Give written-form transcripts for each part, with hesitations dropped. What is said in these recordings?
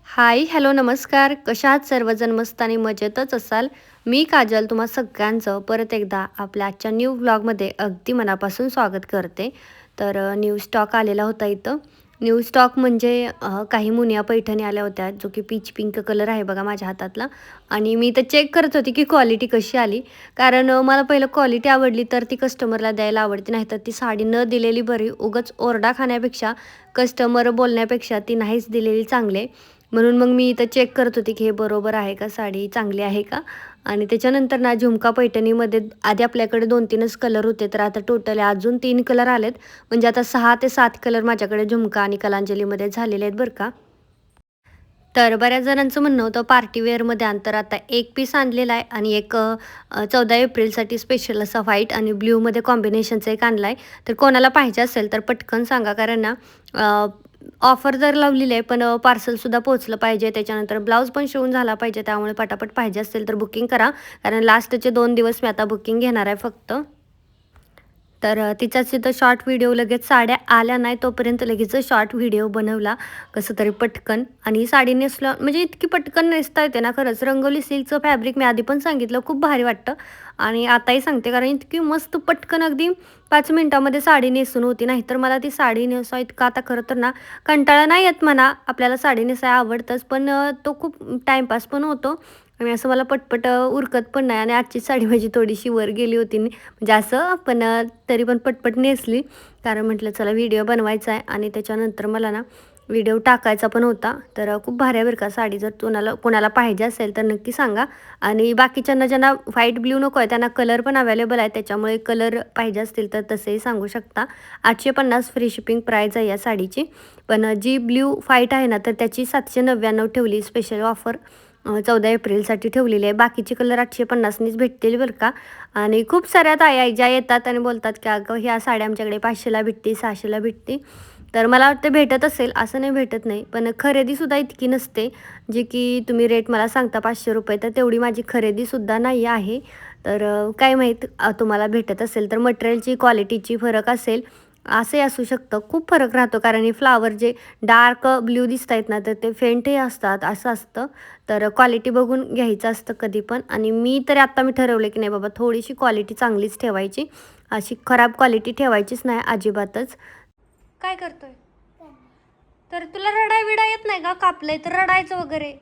हाय, hello, नमस्कार. कशा आहात सर्वजण? मस्त आणि मजेतच असाल. मी काजल तुम्हा सगळ्यांचं परत एकदा आपल्या आजच्या न्यू व्लॉगमध्ये अगदी मनापासून स्वागत करते. तर न्यू स्टॉक आलेला होता इथं. न्यू स्टॉक म्हणजे काही मुनिया पैठणी आल्या होत्या, जो की पीच पिंक कलर आहे बघा माझ्या हातातला. आणि मी तर चेक करत होती की क्वालिटी कशी आली. कारण मला पहिलं क्वालिटी आवडली तर ती कस्टमरला द्यायला आवडते, नाहीतर ती साडी न दिलेली बरी. उगाच ओरडा खाण्यापेक्षा, कस्टमर बोलण्यापेक्षा ती नाहीच दिलेली चांगले. म्हणून मग मी इथं चेक करत होते की हे बरोबर आहे का, साडी चांगली आहे का. आणि त्याच्यानंतर ना झुमका पैठणीमध्ये आधी आपल्याकडे 2-3च कलर होते, तर आता टोटली अजून 3 कलर आलेत. म्हणजे आता 6 ते 7 कलर माझ्याकडे झुमका आणि कलांजलीमध्ये झालेले आहेत बरं का. तर बऱ्याच जणांचं म्हणणं होतं पार्टीवेअरमध्ये आण, तर आता एक पीस आणलेला आहे आणि एक 14 एप्रिलसाठी स्पेशल असा व्हाईट आणि ब्ल्यूमध्ये कॉम्बिनेशनचा एक आणला आहे. तर कोणाला पाहिजे असेल तर पटकन सांगा, कारण ना ऑफर जर लावलेली आहे, पण पार्सलसुद्धा पोहोचलं पाहिजे. त्याच्यानंतर ब्लाऊज पण शिवून झाला पाहिजे. त्यामुळे पटापट पाहिजे असेल तर बुकिंग करा, कारण लास्टचे 2 दिवस मी आता बुकिंग घेणार आहे फक्त. तर तिचाच तिथं शॉर्ट व्हिडिओ लगेच साड्या आल्या नाही तोपर्यंत लगेच शॉर्ट व्हिडिओ बनवला कसं तरी पटकन. आणि ही साडी नेसलं म्हणजे इतकी पटकन नेसता येते ना, खरंच. रंगोली सिल्कचं फॅब्रिक मी आधी पण सांगितलं, खूप भारी वाटतं. आणि आताही सांगते, कारण इतकी मस्त पटकन अगदी 5 मिनिटामध्ये साडी नेसून होती. नाहीतर मला ती साडी नेसा इतका आता खरं तर ना कंटाळा नाही येत म्हणा, आपल्याला साडी नेसायला आवडतंच, पण तो खूप टाईमपास पण होतो. आणि असं मला पटपट उरकत पण नाही. आणि आजची साडी माझी थोडीशी वर गेली होती म्हणजे असं, पण तरी पण पटपट नेसली, कारण म्हटलं चला व्हिडिओ बनवायचा आहे आणि त्याच्यानंतर मला ना व्हिडिओ टाकायचा पण होता. तर खूप भारी आहे बरं का साडी. जर कोणाला पाहिजे असेल तर नक्की सांगा. आणि बाकीच्यांना ज्यांना व्हाईट ब्ल्यू नको आहे त्यांना कलर पण अवेलेबल आहे, त्याच्यामुळे कलर पाहिजे असतील तर तसेही सांगू शकता. 850 फ्री शिपिंग प्राईज आहे या साडीची. पण जी ब्ल्यू व्हाईट आहे ना, तर त्याची 799 ठेवली स्पेशल ऑफर. 14 एप्रिलसाठी ठेवलेली आहे. बाकीचे कलर 850नीच भेटतील बरं का. आणि खूप साऱ्या ताया ज्या येतात आणि बोलतात की अगं ह्या साड्या आमच्याकडे 500ला भेटते, 600ला भेटते. तर मला वाटतं भेटत असेल, असं नाही भेटत नाही, पण खरेदीसुद्धा इतकी नसते. जी की तुम्ही रेट मला सांगता ₹500, तर तेवढी माझी खरेदीसुद्धा नाही आहे. तर काय माहीत तुम्हाला भेटत असेल तर मटेरियलची क्वालिटीची फरक असेल, असंही असू शकतं. खूप फरक राहतो, कारण हे फ्लावर जे डार्क ब्ल्यू दिसत आहेत ना, तर ते फेंटही असतात, असं असतं. तर क्वालिटी बघून घ्यायचं असतं कधी पण. आणि मी ठरवले की नाही बाबा, थोडीशी क्वालिटी चांगलीच ठेवायची, अशी खराब क्वालिटी ठेवायचीच नाही अजिबातच. काय करतोय? तर तुला रडाय विडा येत नाही का? कापलंय तर रडायचं वगैरे.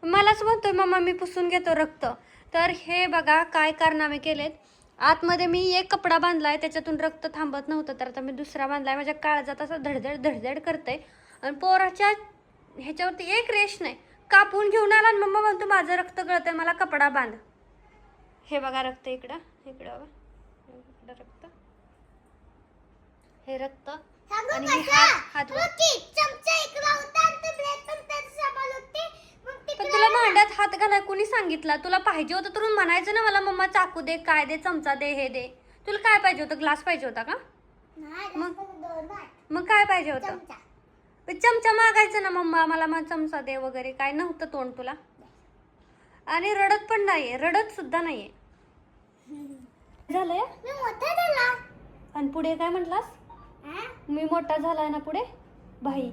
मलाच म्हणतोय मम्मा मी पुसून घेतो रक्त. तर हे बघा काय कारनामे केलेत. आतमध्ये मी एक कपडा बांधलाय, त्याच्यातून रक्त थांबत नव्हतं, तर आता मी दुसरा बांधलाय. माझ्या काळजात असं धडधड धडधड करते. आणि पोराच्या ह्याच्यावरती एक रेश नाही. कापून घेऊन आला आणि मम्मा म्हणतो माझं रक्त गळतंय, मला कपडा बांध. हे बघा रक्त इकडं इकडं बघा. इकडं रक्त, हे रक्त. आणि हे हात पण तुला भांड्यात हात घालाय कोणी सांगितला? तुला पाहिजे होतं तर म्हणायचं ना मला, मम्मा चाकू दे, काय दे, चमचा दे, हे दे. तुला काय पाहिजे होतं? ग्लास पाहिजे होता का? मग काय पाहिजे होतं? चमचा मागायचं ना, मम्मा मला मग चमचा दे वगैरे. काय नव्हतं तोंड तुला? आणि रडत पण नाहीये, रडत सुद्धा नाहीये. झालंय आणि पुढे काय म्हटलास? मी मोठा झालाय ना पुढे भाई.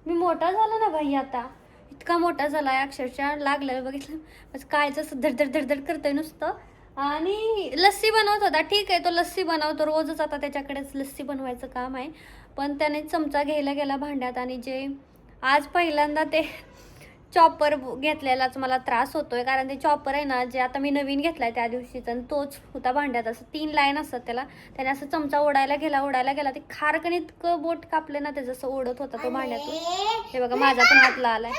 मी मोठा झाला ना भाई, आता इतका मोठा झालाय अक्षरशः, लागलं बघितलं बस. कायच असं धडधड धडधड करतोय नुसतं. आणि लस्सी बनवत होता, ठीक आहे तो लस्सी बनवतो रोजच, आता त्याच्याकडेच लस्सी बनवायचं काम आहे. पण त्याने चमचा घ्यायला गेला भांड्यात, आणि जे आज पहिल्यांदा ते चॉपर घेतलेलाच मला त्रास होतोय, कारण ते चॉपर आहे ना, जे आता मी नवीन घेतलाय त्या दिवशीच, आणि तोच होता भांड्यात. असं 3 लाईन असतात त्याला. त्याने असं चमचा ओढायला गेला, ते खारकन इतकं बोट कापले ना, ते जसं ओढत होता तो भांड्यातून. हे बघा माझा पण हात लालाय.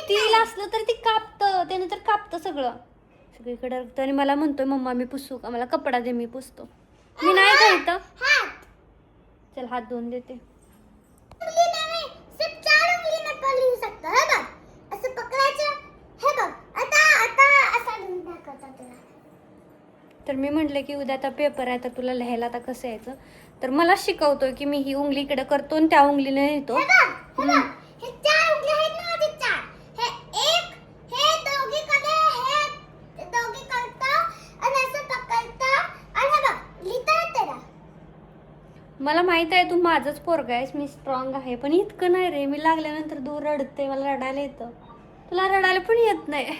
स्टील असलं तर ती कापतं, त्याने तर कापतं सगळं. सगळीकडे रक्त. आणि मला म्हणतोय मम्मा मी पुसू का? मला कपडा दे, मी पुसतो. मी नाही का इथं. चल हात धुवून देते. तर मी म्हटलं की उद्या आता पेपर आहे, तर तुला लिहायला आता कसं यायचं. तर मला शिकवतोय की मी ही उंगली इकडे करतो आणि त्या उंगलीने लिहितो. मला माहित आहे तू माझंच पोरगा आहेस, मी स्ट्रॉंग आहे, पण इतकं नाही रे. मी लागल्यानंतर दूर रडते, मला रडायला येतं. तुला रडायला पण येत नाही.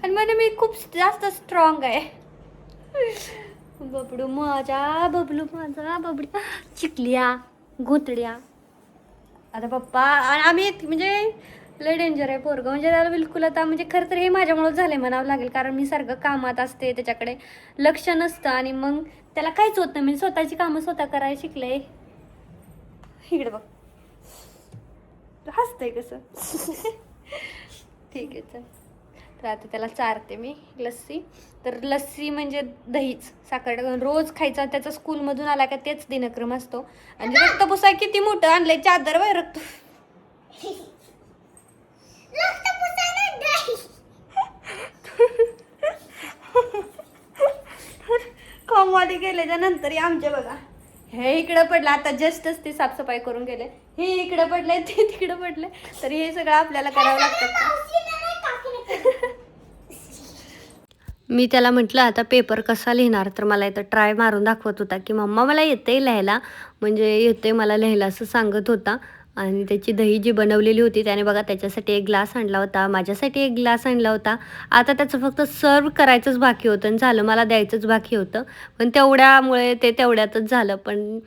आणि म्हणजे मी खूप जास्त स्ट्रॉंग आहे. बबडू माझा, बबलू माझा, बबडी चिकल्या घोतड्या. आता पप्पा आणि आम्ही म्हणजे लय डेंजर आहे पोरगं. म्हणजे त्याला बिलकुल आता म्हणजे खरं तर हे माझ्यामुळं झालंय म्हणावं लागेल, कारण मी सारखं कामात असते, त्याच्याकडे लक्ष नसतं आणि मग त्याला काहीच होत नाही. म्हणजे स्वतःची कामं स्वतः करायला शिकले. इकडे बघ हसतंय कसं. ठीक आहे चल. तर आता त्याला चारते मी लस्सी. तर लस्सी म्हणजे दहीच साखर टाकून रोज खायचा. त्याचा स्कूलमधून आला का तेच दिनक्रम असतो. आणि रक्त पुसाय किती मोठं आणलंय, चादर बाय रक्त कॉमवाली गेल्याच्या नंतर आमच्या बघा हे इकडं पडलं. आता जस्टच ते साफसफाई करून गेले. हे इकडं पडले, ते तिकडं पडले. तर हे सगळं आपल्याला करावं लागतं. मी त्याला म्हटलं आता पेपर कसा लिहिणार, तर मला इथं ट्राय मारून दाखवत होता की मम्मा मला येते लिहायला, म्हणजे येते मला लिहायला असं सांगत होता. आणि त्याची दही जी बनवलेली होती त्याने बघा त्याच्यासाठी एक ग्लास आणला होता, माझ्यासाठी एक ग्लास आणला होता. आता त्याचं फक्त सर्व करायचंच बाकी होतं आणि झालं, मला द्यायचंच बाकी होतं. पण तेवढ्यामुळे ते तेवढ्यातच झालं. पण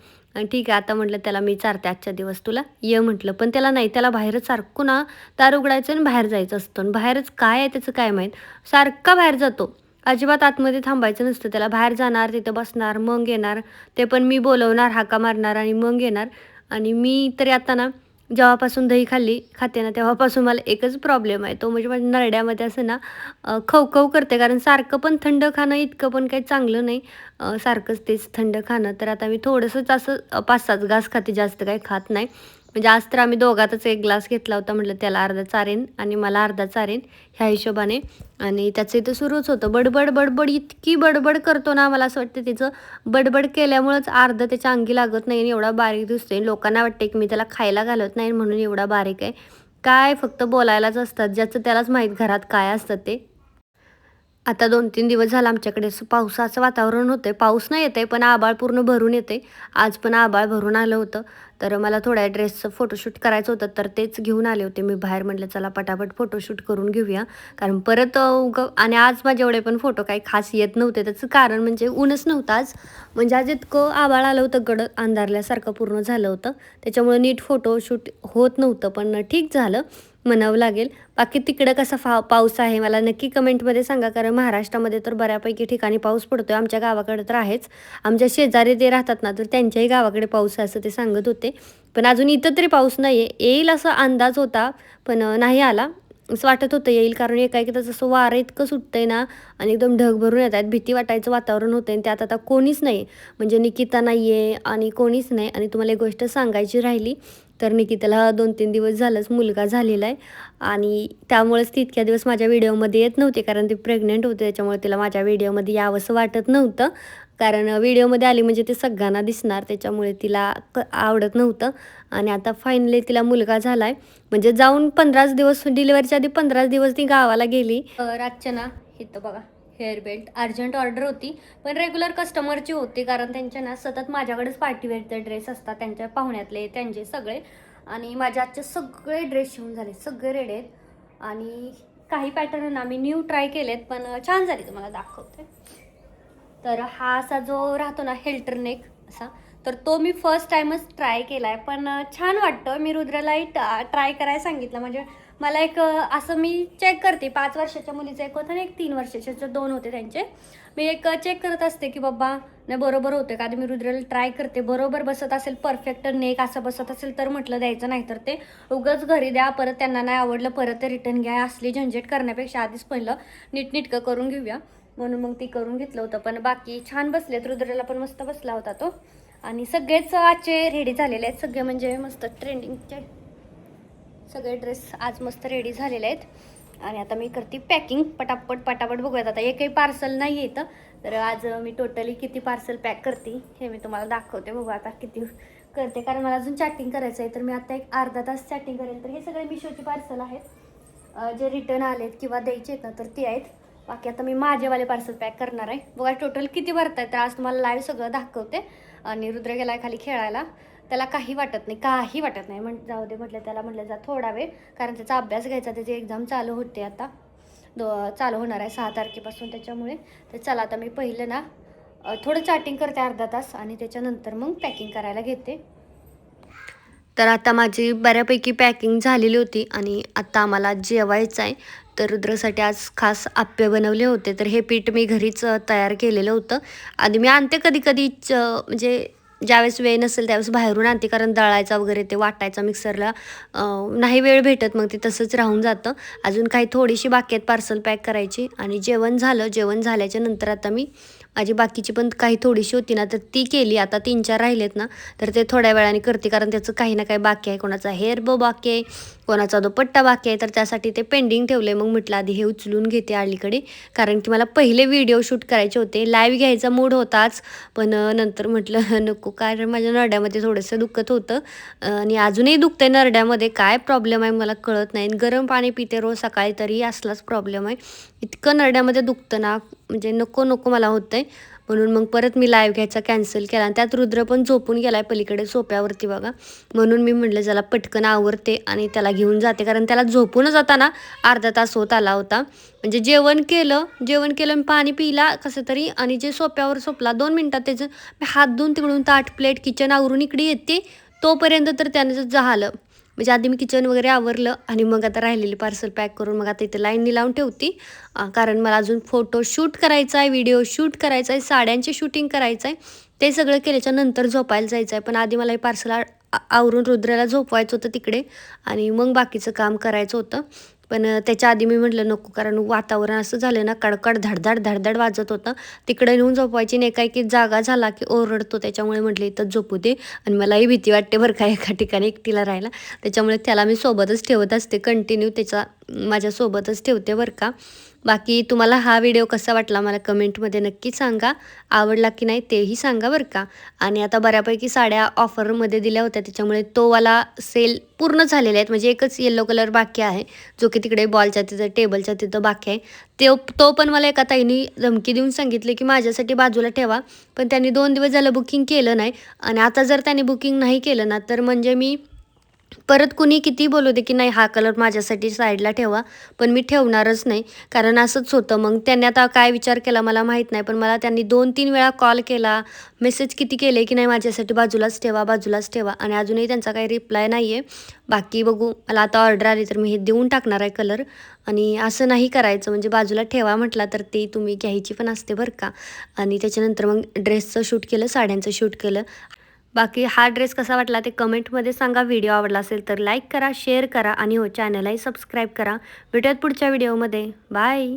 ठीक आहे आता म्हटलं त्याला मी चारते आजच्या दिवस, तुला ये म्हटलं. पण त्याला नाही, त्याला बाहेरच सारखं ना दार उघडायचं आणि बाहेर जायचं असतं. आणि बाहेरच काय आहे त्याचं काय माहीत, सारखा बाहेर जातो. अजिबात आतमध्ये थांबायचं नसतं त्याला. बाहेर जाणार, तिथं बसणार, मग येणार. ते पण मी बोलवणार, हाका मारणार आणि मग येणार. आणि मी तरी आता ना जेव्हापासून दही खाते ना तेव्हापासून मला एकच प्रॉब्लेम आहे, तो म्हणजे माझ्या नरड्यामध्ये असं ना खवखव करते. कारण सारखं पण थंड खाणं इतकं पण काही चांगलं नाही. सारखंच तेच थंड खाणं. तर आता मी थोडंसंच असं 5-6 ग्लास खाते, जास्त काही खात नाही. म्हणजे आज तर आम्ही दोघातच एक ग्लास घेतला होता. म्हटलं त्याला अर्धा चारेन आणि मला अर्धा चारेन ह्या हिशोबाने. आणि त्याचं इथं सुरूच होतं बडबड बडबड. इतकी बडबड करतो ना, मला असं वाटतं तिचं बडबड केल्यामुळंच अर्धं त्याच्या अंगी लागत नाही आणि एवढा बारीक दिसतोय. लोकांना वाटते की मी त्याला खायला घालत नाही म्हणून एवढा बारीक आहे. काय फक्त बोलायलाच असतात, ज्याचं त्यालाच माहीत घरात काय असतं ते. आता 2-3 दिवस झालं आमच्याकडे असं पावसाचं वातावरण होतं. पाऊस नाही येत आहे, पण आभाळ पूर्ण भरून येते. आज पण आभाळ भरून आलं होतं. तर मला थोड्या ड्रेसचं फोटोशूट करायचं होतं, तर तेच घेऊन आले होते मी बाहेर. म्हटलं चला पटापट फोटोशूट करून घेऊया. कारण परत आणि आज माझे एवढे पण फोटो काही खास येत नव्हते. त्याचं कारण म्हणजे ऊनच नव्हतं आज. म्हणजे आज इतकं आभाळ आलं होतं, गडद अंधारल्यासारखं पूर्ण झालं होतं. त्याच्यामुळे नीट फोटोशूट होत नव्हतं, पण ठीक झालं म्हणावं लागेल. बाकी तिकडं कसा पाऊस आहे मला नक्की कमेंटमध्ये सांगा, कारण महाराष्ट्रामध्ये तर बऱ्यापैकी ठिकाणी पाऊस पडतो आहे. आमच्या गावाकडे तर आहेच. आमच्या शेजारी ते राहतात ना, तर त्यांच्याही गावाकडे पाऊस आहे असं ते सांगत होते. पण अजून इथं तरी पाऊस नाही आहे. येईल असा अंदाज होता, पण नाही आला. असं वाटत होतं येईल, कारण एकाएकीतच असं वारं इतकं सुटतंय ना आणि एकदम ढग भरून येत आहेत. भीती वाटायचं वातावरण होतं आणि त्यात आता कोणीच नाही. म्हणजे निकिता नाही आहे आणि कोणीच नाही. आणि तुम्हाला एक गोष्ट सांगायची राहिली, तर निकिताला 2-3 दिवस झालंच मुलगा झालेला आहे. आणि त्यामुळेच ती इतक्या दिवस माझ्या व्हिडिओमध्ये येत नव्हती, कारण ती प्रेग्नंट होते. त्याच्यामुळे तिला माझ्या व्हिडिओमध्ये यावंसं वाटत नव्हतं. कारण व्हिडिओमध्ये आली म्हणजे ते सगळ्यांना दिसणार, त्याच्यामुळे तिला आवडत नव्हतं. आणि आता फायनली तिला मुलगा झाला आहे. म्हणजे जाऊन 15 दिवस, डिलिव्हरीच्या आधी 15 दिवस ती गावाला गेली. रातच्या ना इथं बघा हेअर बेल्ट अर्जंट ऑर्डर होती, पण रेग्युलर कस्टमरची होती, कारण त्यांच्या ना सतत माझ्याकडेच पार्टीवेअरचे ड्रेस असतात, त्यांच्या पाहुण्यातले त्यांचे सगळे. आणि माझ्या आजचे सगळे ड्रेस शिवून झाले, सगळे रेडी आहेत. आणि काही पॅटर्न ना मी न्यू ट्राय केलेत, पण छान झाले, तुम्हाला दाखवते. तर हा असा जो राहतो ना हेल्टर नेक असा, तर तो मी फर्स्ट टाईमच ट्राय केला आहे, पण छान वाटतं. मी रुद्रालाही ट्राय करायला सांगितलं. म्हणजे मला एक असं मी चेक करते, 5 वर्षाच्या मुलीचं एक होतं आणि एक 3 वर्षाचे 2 होते त्यांचे. मी एक चेक करत असते की बाबा नाही बरोबर होते का. मी रुद्राला ट्राय करते, बरोबर बसत असेल, परफेक्ट नेक असं बसत असेल तर म्हटलं द्यायचं, नाही तर ते उगाच घरी द्या, परत त्यांना नाही आवडलं परत ते रिटर्न घ्या. असली झंझट करण्यापेक्षा आधीच पहिलं नीटनीटकं करून घेऊया, म्हणून मग ती करून घेतलं होतं. पण बाकी छान बसलेत, रुद्राला पण मस्त बसला होता तो. आणि सगळेच आजचे रेडी झालेले आहेत, सगळे म्हणजे मस्त ट्रेंडिंगचे सगळे ड्रेस आज मस्त रेडी झालेले आहेत. आणि आता मी करते पॅकिंग पटापट पटापट. बघूयात आता एकही पार्सल नाही येतं, तर आज मी टोटली किती पार्सल पॅक करते हे मी तुम्हाला दाखवते. बघू आता किती करते, कारण मला अजून चॅटिंग करायचं आहे. तर मी आता एक अर्धा तास चॅटिंग करेल. तर हे सगळे मिशोचे पार्सल आहेत, जे रिटर्न आलेत किंवा द्यायचे आहेत ना, तर ते आहेत. बाकी आता मी माझेवाले पार्सल पॅक करणार आहे. बघा टोटल किती भरत आहेत, तर आज तुम्हाला लाईव्ह सगळं दाखवते. आणि रुद्र गेला खाली खेळायला. त्याला काही वाटत नाही जाऊ दे म्हटलं, त्याला म्हटलं जा थोडा वेळ, कारण त्याचा अभ्यास घ्यायचा, त्याची एक्झाम चालू होते आता, चालू होणार आहे 6 तारखेपासून. त्याच्यामुळे तर चला आता मी पहिलं ना थोडं चॅटिंग करते अर्धा तास आणि त्याच्यानंतर मग पॅकिंग करायला घेते. तर आता माझी बऱ्यापैकी पॅकिंग झालेली होती आणि आता आम्हाला जेवायचं आहे. तर रुद्रसाठी आज खास आप्पे बनवले होते. तर हे पीठ मी घरीच तयार केलेलं होतं. आधी मी आणते कधी कधीच, म्हणजे ज्यावेळेस वेळ नसेल त्यावेळेस बाहेरून आणते, कारण दळायचा वगैरे ते वाटायचा मिक्सरला नाही वेळ भेटत, मग ते तसंच राहून जातं. अजून काही थोडीशी बाकी आहेत पार्सल पॅक करायची. आणि जेवण झालं. जेवण झाल्याच्या नंतर आता मी माझी बाकीची पण काही थोडीशी होती ना, तर ती केली. आता 3-4 राहिलेत ना, तर ते थोड्या वेळाने करते, कारण त्याचं काही ना काही बाकी आहे. कोणाचा हेअर बो बाकी आहे, कोणाचा दुपट्टा बाकी आहे, तर त्यासाठी ते पेंडिंग ठेवले. मग म्हटलं आधी हे उचलून घेते अलीकडे, कारण की मला पहिले व्हिडिओ शूट करायचे होते. लाईव्ह घ्यायचा मूड होताच, पण नंतर म्हटलं नको, कारण माझ्या नरड्यामध्ये थोडंसं दुखत होतं आणि अजूनही दुखतंय नरड्यामध्ये. काय प्रॉब्लेम आहे मला कळत नाही. गरम पाणी पिते रोज सकाळी, तरी असलाच प्रॉब्लेम आहे. इतकं नरड्यामध्ये दुखतं ना, म्हणजे नको नको मला होतंय. म्हणून मग परत मी लाईव्ह घ्यायचा कॅन्सल केला. आणि त्यात रुद्र पण झोपून गेला आहे पलीकडे सोप्यावरती बघा. म्हणून मी म्हटलं चला पटकन आवरते आणि त्याला घेऊन जाते, कारण त्याला झोपूनच जाताना अर्धा तास होत आला होता. म्हणजे जेवण केलं पाणी पिला कसं तरी, आणि जे सोप्यावर सोपला 2 मिनटात त्याचं मी हात धुवून तिकडून ताट प्लेट किचन आवरून इकडे येते, तोपर्यंत तर त्यानं झालं. म्हणजे आधी मी किचन वगैरे आवरलं आणि मग आता राहिलेली पार्सल पॅक करून मग आता इथे लाईननी लावून ठेवती, कारण मला अजून फोटो शूट करायचा आहे, व्हिडिओ शूट करायचा आहे, साड्यांचे शूटिंग करायचं आहे. ते सगळं केल्याच्या नंतर झोपायला जायचं आहे. पण आधी मला हे पार्सल आवरून रुद्राला झोपवायचं होतं तिकडे, आणि मग बाकीचं काम करायचं होतं. पण त्याच्या आधी मी म्हटलं नको, कारण वातावरण असं झालं ना, कडकड धडधड धडधड वाजत होतं. तिकडे नेऊन झोपवायची नाही, काही की जागा झाला की ओरडतो. त्याच्यामुळे म्हटलं इथंच झोपू दे. आणि मलाही भीती वाटते बरं का एका ठिकाणी एकटीला राहायला. त्याच्यामुळे त्याला मी सोबतच ठेवत असते, कंटिन्यू त्याचा माझ्यासोबतच ठेवते बरं का. बाकी तुम्हाला हा व्हिडिओ कसा वाटला मला कमेंटमध्ये नक्की सांगा. आवडला की नाही तेही सांगा बरं का. आणि आता बऱ्यापैकी साड्या ऑफरमध्ये दिल्या होत्या, त्याच्यामुळे तो वाला सेल पूर्ण झालेले आहेत. म्हणजे एकच येलो कलर बाकी आहे, जो की तिकडे बॉलच्या तिथं टेबलच्या तिथं बाकी आहे. तो पण मला एका ताईनी धमकी देऊन सांगितले की माझ्यासाठी बाजूला ठेवा. पण त्यांनी 2 दिवस झालं बुकिंग केलं नाही, आणि आता जर त्यांनी बुकिंग नाही केलं ना, तर म्हणजे मी परत कुणी किती बोलू दे की नाही हा कलर माझ्यासाठी साईडला ठेवा, पण मी ठेवणारच नाही. कारण असंच होतं. मग त्यांनी आता काय विचार केला मला माहीत नाही, पण मला त्यांनी 2-3 वेळा कॉल केला, मेसेज किती केले की नाही माझ्यासाठी बाजूलाच ठेवा, बाजूलाच ठेवा, आणि अजूनही त्यांचा काही रिप्लाय नाही आहे. बाकी बघू, मला आता ऑर्डर आली तर मी हे देऊन टाकणार आहे कलर. आणि असं नाही करायचं, म्हणजे बाजूला ठेवा म्हटला तर ते तुम्ही घ्यायची पण असते बरं का. आणि त्याच्यानंतर मग ड्रेसचं शूट केलं, साड्यांचं शूट केलं. बाकी हा ड्रेस कसा वाटला ते कमेंटमध्ये सांगा. व्हिडिओ आवडला असेल तर लाईक करा, शेअर करा, आणि हो चॅनलही सबस्क्राईब करा. भेटूयात पुढच्या व्हिडिओमध्ये. बाय.